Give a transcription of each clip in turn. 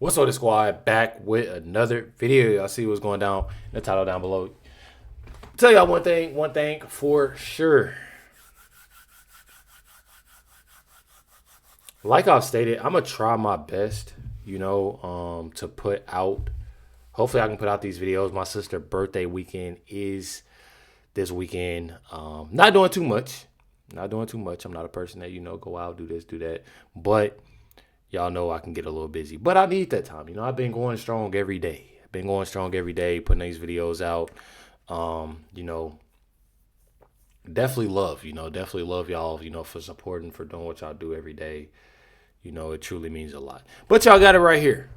What's up, the squad? Back with another video. Y'all see what's going down in the title down below. Tell y'all one thing for sure. Like I've stated, I'm gonna try my best, to put out. Hopefully, I can put out these videos. My sister's birthday weekend is this weekend. Not doing too much. I'm not a person that go out, do this, do that. But y'all know I can get a little busy. But I need that time. I've been going strong every day. Putting these videos out. Definitely love y'all, for supporting, for doing what y'all do every day. It truly means a lot. But y'all got it right here.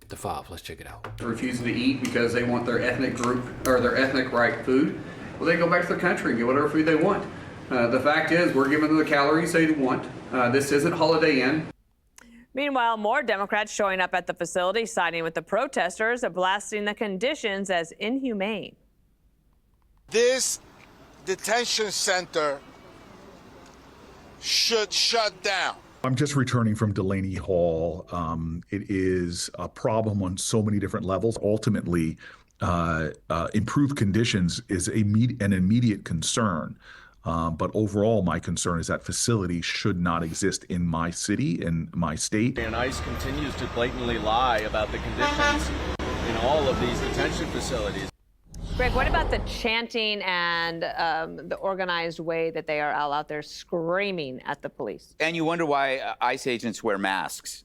The 5. Let's check it out. Refusing to eat because they want their ethnic group or their ethnic right food. Well, they go back to their country and get whatever food they want. The fact is, we're giving them the calories they want. This isn't Holiday Inn. Meanwhile, more Democrats showing up at the facility, siding with the protesters, blasting the conditions as inhumane. This detention center should shut down. I'm just returning from Delaney Hall. It is a problem on so many different levels. Ultimately, improved conditions is an immediate concern. But overall, my concern is that facility should not exist in my city, in my state. And ICE continues to blatantly lie about the conditions in all of these detention facilities. Greg, what about the chanting and the organized way that they are all out there screaming at the police? And you wonder why ICE agents wear masks.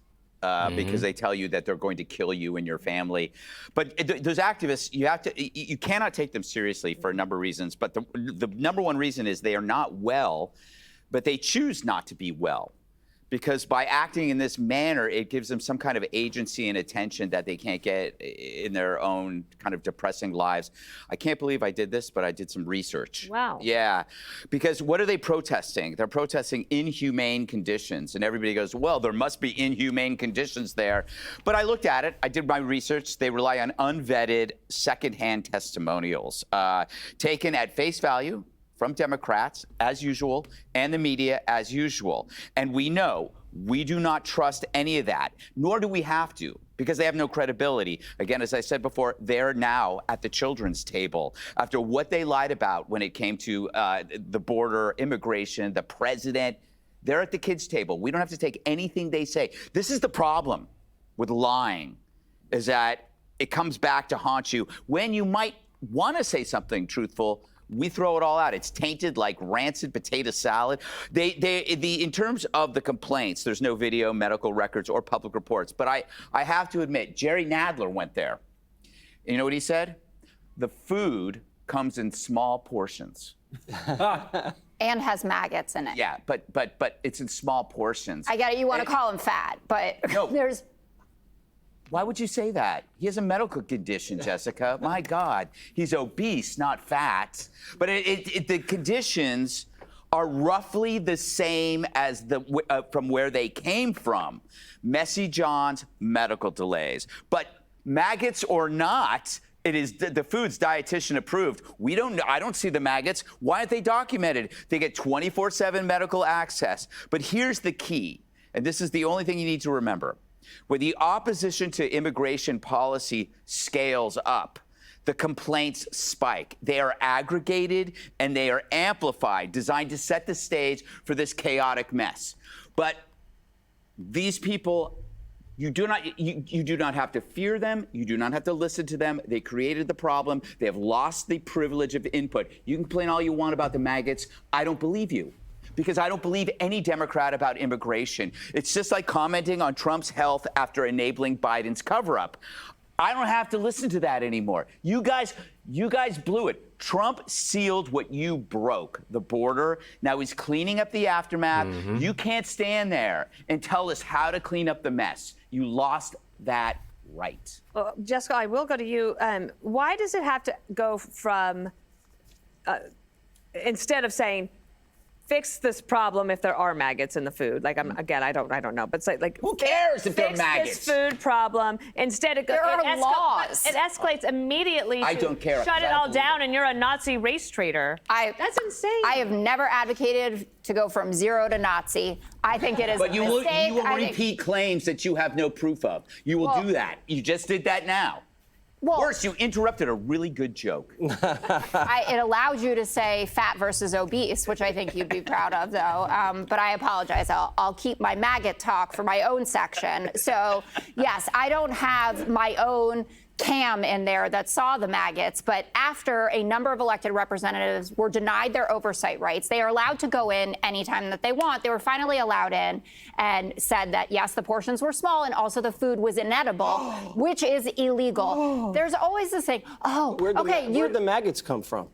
Because they tell you that they're going to kill you and your family. But those activists, you cannot take them seriously for a number of reasons. But the number one reason is they are not well, but they choose not to be well. Because by acting in this manner, it gives them some kind of agency and attention that they can't get in their own kind of depressing lives. I can't believe I did this, but I did some research. Wow. Yeah. Because what are they protesting? They're protesting inhumane conditions. And everybody goes, well, there must be inhumane conditions there. But I looked at it. I did my research. They rely on unvetted secondhand testimonials taken at face value from Democrats, as usual, and the media, as usual. And we know we do not trust any of that, nor do we have to, because they have no credibility. Again, as I said before, they're now at the children's table after what they lied about when it came to the border, immigration, the president. They're at the kids' table. We don't have to take anything they say. This is the problem with lying, is that it comes back to haunt you when you might want to say something truthful. We throw it all out. It's tainted like rancid potato salad. In terms of the complaints, there's no video, medical records, or public reports. But I have to admit, Jerry Nadler went there. You know what he said? The food comes in small portions. And has maggots in it. Yeah, but it's in small portions. I get it. You want to call him fat, but no. There's. Why would you say that? He has a medical condition, Jessica. My God, he's obese, not fat. But the conditions are roughly the same as from where they came from. Messy John's medical delays. But maggots or not, it is the food's dietitian approved. I don't see the maggots. Why aren't they documented? They get 24/7 medical access. But here's the key, and this is the only thing you need to remember. When the opposition to immigration policy scales up, the complaints spike. They are aggregated and they are amplified, designed to set the stage for this chaotic mess. But these people, you do not have to fear them. You do not have to listen to them. They created the problem. They have lost the privilege of input. You can complain all you want about the maggots. I don't believe you, because I don't believe any Democrat about immigration. It's just like commenting on Trump's health after enabling Biden's cover-up. I don't have to listen to that anymore. You guys blew it. Trump sealed what you broke, the border. Now he's cleaning up the aftermath. You can't stand there and tell us how to clean up the mess. You lost that right. Well, Jessica, I will go to you. Why does it have to go from, instead of saying, fix this problem if there are maggots in the food. Like, I don't know, but it's like who cares if there are fix maggots? this food problem. Instead, it laws. It escalates immediately. I don't care. Shut it all down, and you're a Nazi race traitor. That's insane. I have never advocated to go from zero to Nazi. I think it is But a you will mistake. repeat claims that you have no proof of. You will do that. You just did that now. Well, Worse, you interrupted a really good joke. it allowed you to say fat versus obese, which I think you'd be proud of, though. But I apologize. I'll keep my maggot talk for my own section. So, yes, I don't have my own cam in there that saw the maggots, but after a number of elected representatives were denied their oversight rights, they are allowed to go in anytime that they want. They were finally allowed in and said that, yes, the portions were small and also the food was inedible, which is illegal. There's always this thing, where'd the maggots come from?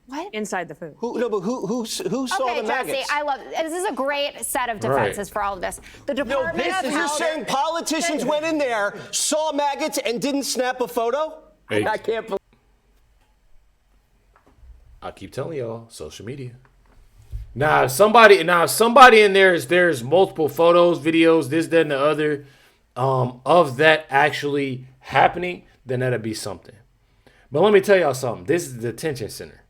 What? Inside the food. Who saw the maggots? Jesse, I love this. Is a great set of defenses for all of this. The Department of You're Health. saying politicians went in there, saw maggots, and didn't snap a photo? Hey. I can't believe. I keep telling y'all, social media. Now, if somebody in there's multiple photos, videos, this, that, and the other, of that actually happening, then that'll be something. But let me tell y'all something. This is the detention center.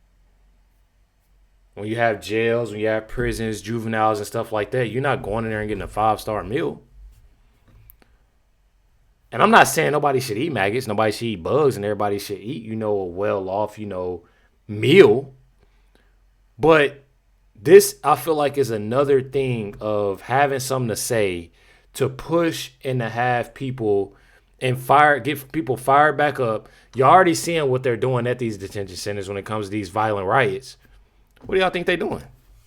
When you have jails, when you have prisons, juveniles, and stuff like that, you're not going in there and getting a 5-star meal. And I'm not saying nobody should eat maggots, nobody should eat bugs, and everybody should eat, a well-off, meal. But this, I feel like, is another thing of having something to say to push and to have people and get people fired back up. You're already seeing what they're doing at these detention centers when it comes to these violent riots. What do y'all think they're doing?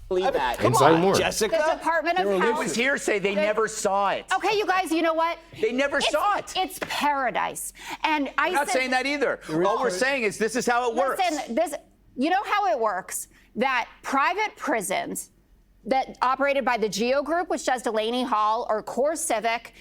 Believe that. Come Inside on, more. Jessica. The Department of It Health. was hearsay. They never saw it. Okay, you guys, you know what? They never saw it. It's paradise. And I'm not saying that either. All we're saying is this is how it works. Listen, you know how it works? That private prisons that operated by the GEO Group, which does Delaney Hall, or Core Civic,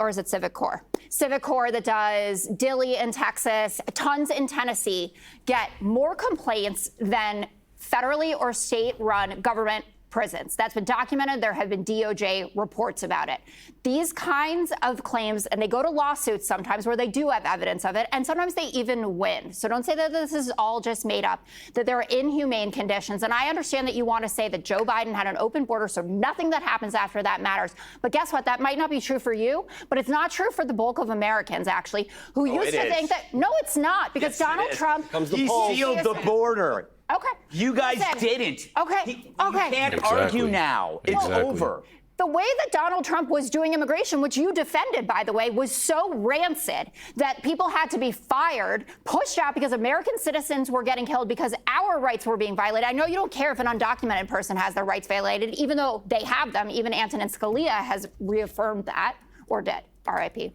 or is it Civic Core? Civic Core that does Dilley in Texas, tons in Tennessee, get more complaints than federally or state-run government prisons. That's been documented. There have been DOJ reports about it. These kinds of claims, and they go to lawsuits sometimes where they do have evidence of it, and sometimes they even win. So don't say that this is all just made up, that there are inhumane conditions. And I understand that you want to say that Joe Biden had an open border, so nothing that happens after that matters. But guess what? That might not be true for you, but it's not true for the bulk of Americans, actually, who used to think that, no, it's not, because Donald Trump, he sealed the border. Okay. You guys didn't. Okay. You can't argue now. It's over. The way that Donald Trump was doing immigration, which you defended, by the way, was so rancid that people had to be fired, pushed out because American citizens were getting killed because our rights were being violated. I know you don't care if an undocumented person has their rights violated, even though they have them. Even Antonin Scalia has reaffirmed that, or did. R.I.P.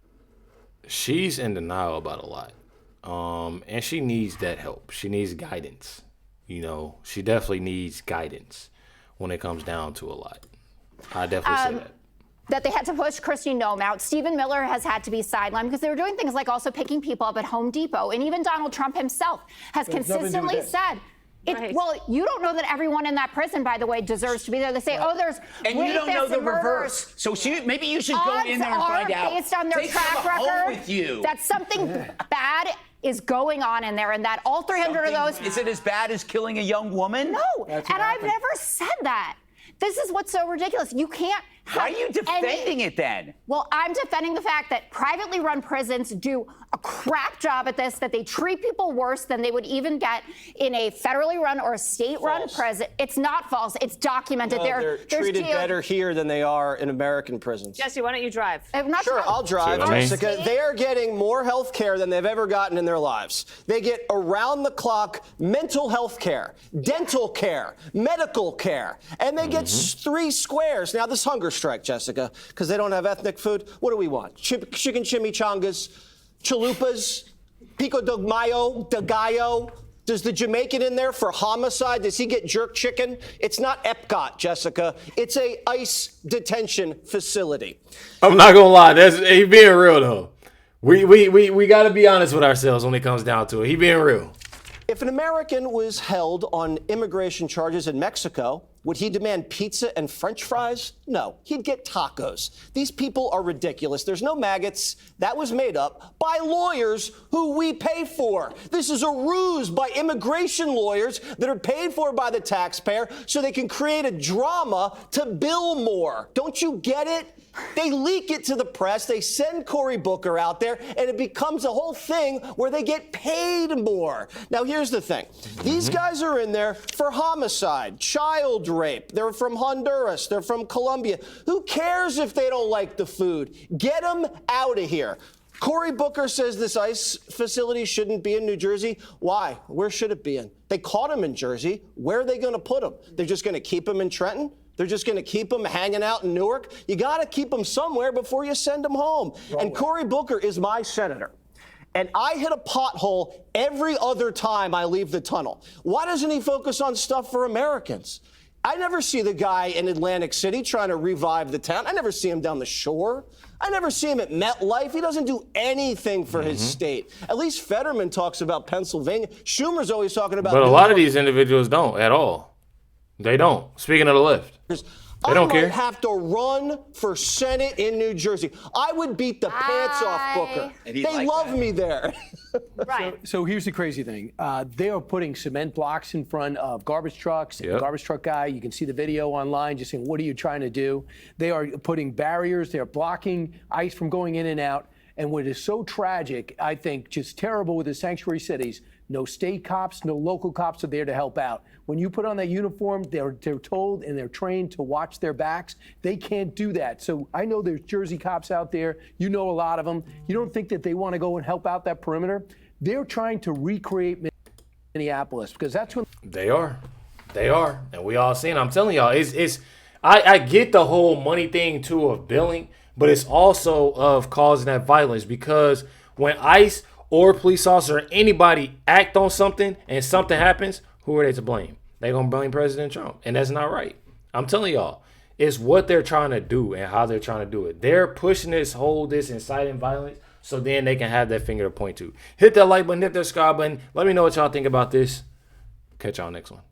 She's in denial about a lot. And she needs that help. She needs guidance. She definitely needs guidance when it comes down to a lot. I definitely say that. That they had to push Kristi Noem out. Stephen Miller has had to be sidelined because they were doing things like also picking people up at Home Depot. And even Donald Trump himself has consistently said, well, you don't know that everyone in that prison, by the way, deserves to be there. They say, there's and you don't know the reverse. So maybe you should go in there and find out. Based on their track record, that something bad is going on in there, and that all 300 of those. Is it as bad as killing a young woman? No, and I've never said that. This is what's so ridiculous. You can't. Why are you defending it then? Well, I'm defending the fact that privately run prisons do a crap job at this, that they treat people worse than they would even get in a federally run or a state-run prison. It's not false. It's documented. No, they're treated better here than they are in American prisons. Jesse, why don't you drive? Sure, I'll drive, Jessica. They are getting more health care than they've ever gotten in their lives. They get around-the-clock mental health care, dental care, medical care, and they get 3 squares. Now, this hunger strike, Jessica, because they don't have ethnic food. What do we want? Chicken chimichangas, chalupas, pico de mayo, de gallo. Does the Jamaican in there for homicide, does he get jerk chicken? It's not Epcot, Jessica. It's a ICE detention facility. I'm not gonna lie, he being real though. We got to be honest with ourselves when it comes down to it. He being real. If an American was held on immigration charges in Mexico Would he demand pizza and French fries? No, he'd get tacos. These people are ridiculous. There's no maggots. That was made up by lawyers who we pay for. This is a ruse by immigration lawyers that are paid for by the taxpayer so they can create a drama to bill more. Don't you get it? They leak it to the press, they send Cory Booker out there, and it becomes a whole thing where they get paid more. Now, here's the thing. These guys are in there for homicide, child rape. They're from Honduras. They're from Colombia. Who cares if they don't like the food? Get them out of here. Cory Booker says this ICE facility shouldn't be in New Jersey. Why? Where should it be in? They caught him in Jersey. Where are they going to put him? They're just going to keep him in Trenton? They're just going to keep them hanging out in Newark? You got to keep them somewhere before you send them home. And Cory Booker is my senator. And I hit a pothole every other time I leave the tunnel. Why doesn't he focus on stuff for Americans? I never see the guy in Atlantic City trying to revive the town. I never see him down the shore. I never see him at MetLife. He doesn't do anything for his state. At least Fetterman talks about Pennsylvania. Schumer's always talking about. But a lot of these individuals don't at all. They don't. Speaking of the left, they don't care. I might have to run for Senate in New Jersey. I would beat the pants off Booker. They love me there. Right. So here's the crazy thing. They are putting cement blocks in front of garbage trucks. Yep. The garbage truck guy, you can see the video online just saying, what are you trying to do? They are putting barriers. They're blocking ICE from going in and out. And what is so tragic, I think, just terrible with the sanctuary cities, no state cops, no local cops are there to help out. When you put on that uniform, they're told and they're trained to watch their backs. They can't do that. So I know there's Jersey cops out there. You know a lot of them. You don't think that they want to go and help out that perimeter? They're trying to recreate Minneapolis because that's when they are. They are. And we all seen. I'm telling y'all, I get the whole money thing too of billing, but it's also of causing that violence because when ICE or police officer or anybody act on something and something happens, who are they to blame? They're going to blame President Trump. And that's not right. I'm telling y'all, it's what they're trying to do and how they're trying to do it. They're pushing this inciting violence so then they can have that finger to point to. Hit that like button, hit that subscribe button. Let me know what y'all think about this. Catch y'all next one.